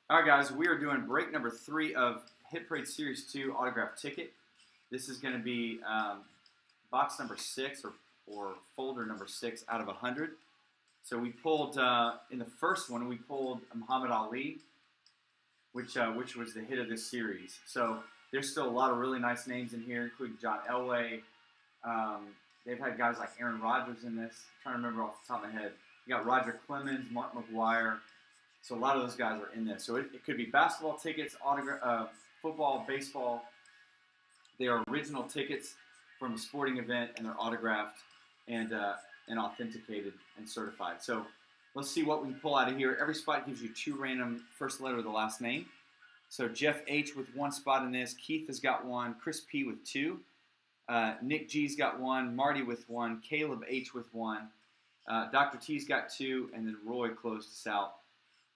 All right, guys, we are doing break number 3 of Hit Parade Series 2 autograph ticket. This is going to be box number 6 or folder number 6 out of 100. So we pulled, in the first one, we pulled Muhammad Ali, which was the hit of this series. So there's still a lot of really nice names in here, including John Elway. They've had guys like Aaron Rodgers in this. I'm trying to remember off the top of my head. You got Roger Clemens, Mark McGuire. So a lot of those guys are in this. So it could be basketball tickets, football, baseball. They are original tickets from a sporting event, and they're autographed and authenticated and certified. So let's see what we can pull out of here. Every spot gives you 2 random first letter of the last name. So Jeff H with 1 spot in this. Keith has got 1. Chris P with 2. Nick G's got 1. Marty with 1. Caleb H with 1. Dr. T's got 2. And then Roy closed us out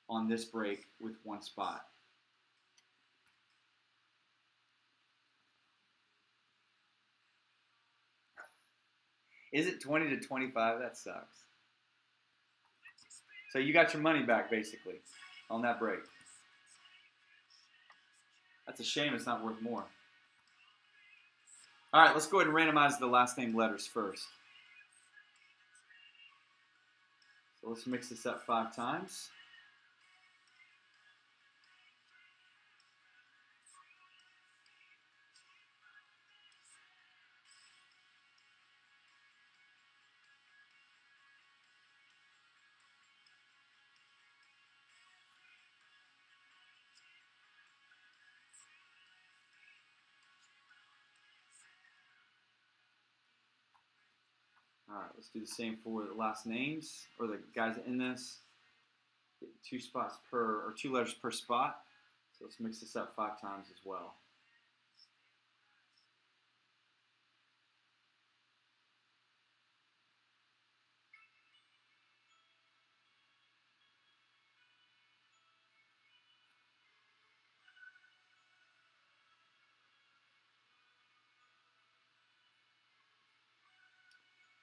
on this break with 1 spot. Is it 20 to 25? That sucks. So you got your money back, basically, on that break. That's a shame it's not worth more. All right, let's go ahead and randomize the last name letters first. So let's mix this up 5 times. All right, let's do the same for the last names, or the guys in this. Get 2 spots per, or 2 letters per spot. So let's mix this up 5 times as well.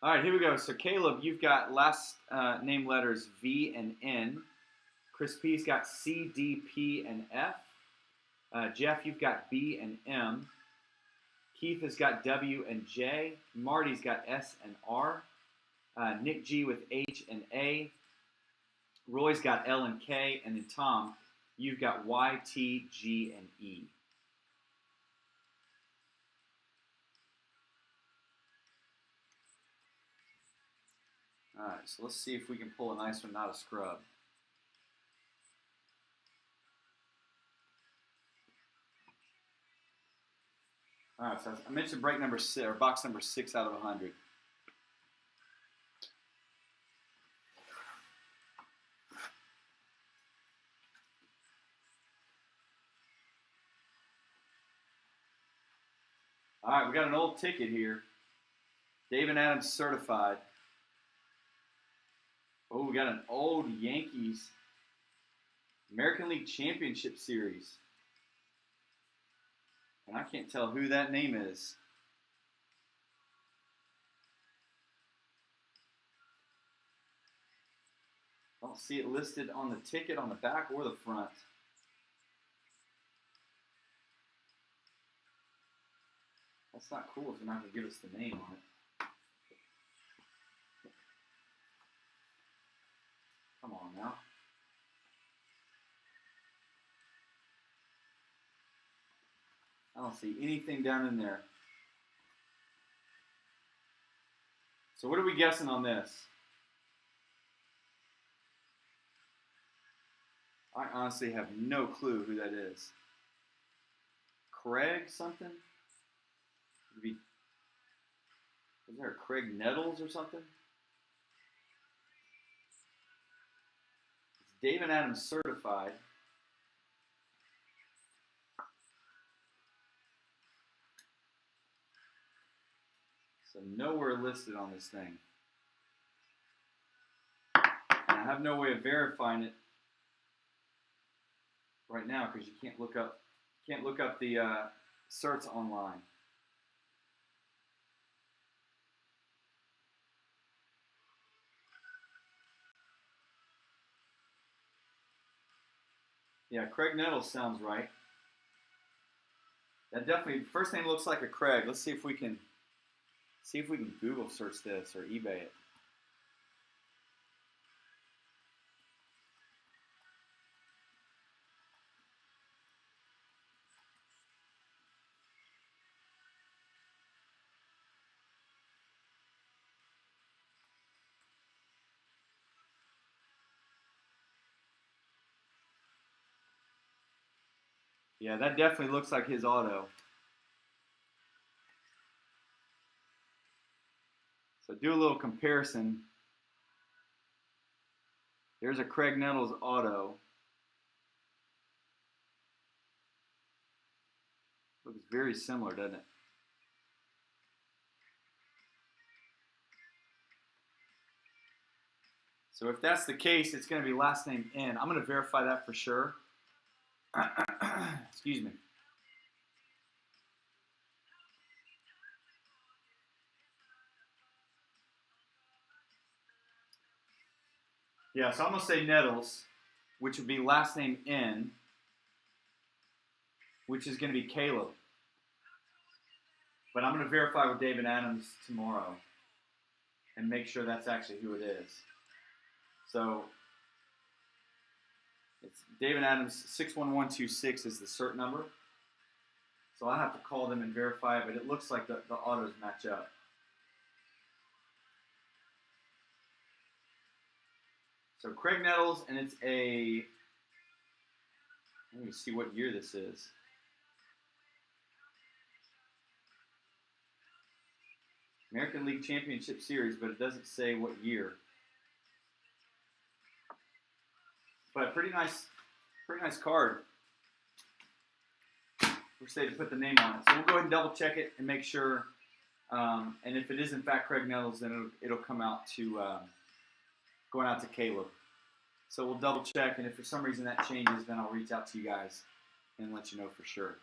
All right, here we go. So Caleb, you've got last name letters V and N. Chris P's got C, D, P, and F. Jeff, you've got B and M. Keith has got W and J. Marty's got S and R. Nick G with H and A. Roy's got L and K. And then Tom, you've got Y, T, G, and E. All right, so let's see if we can pull a nice one, not a scrub. All right, so I mentioned break number 6, or box number 6 out of 100. All right, we got an old ticket here. David Adams certified. Oh, we got an old Yankees American League Championship Series. And I can't tell who that name is. I don't see it listed on the ticket on the back or the front. That's not cool if you're not going to give us the name on it. Come on now. I don't see anything down in there. So what are we guessing on this? I honestly have no clue who that is. Craig something? Is there a Craig Nettles or something? It's David Adams certified. So nowhere listed on this thing. And I have no way of verifying it right now because you can't look up the certs online. Yeah, Craig Nettles sounds right. That definitely, first name looks like a Craig. Let's see if we can Google search this or eBay it. Yeah, that definitely looks like his auto. So do a little comparison. There's a Craig Nettles auto. Looks very similar, doesn't it? So if that's the case, it's going to be last name N. I'm going to verify that for sure. Excuse me. Yeah, so I'm going to say Nettles, which would be last name N, which is going to be Caleb. But I'm going to verify with David Adams tomorrow and make sure that's actually who it is. So it's David Adams 61126 is the cert number. So I have to call them and verify it, but it looks like the autos match up. So Craig Nettles, and it's a, let me see what year this is. American League Championship Series, but it doesn't say what year. But pretty nice card. We're safe to put the name on it. So we'll go ahead and double check it and make sure. And if it is in fact Craig Nettles, then it'll come out to going out to Caleb. So we'll double check, and if for some reason that changes, then I'll reach out to you guys and let you know for sure.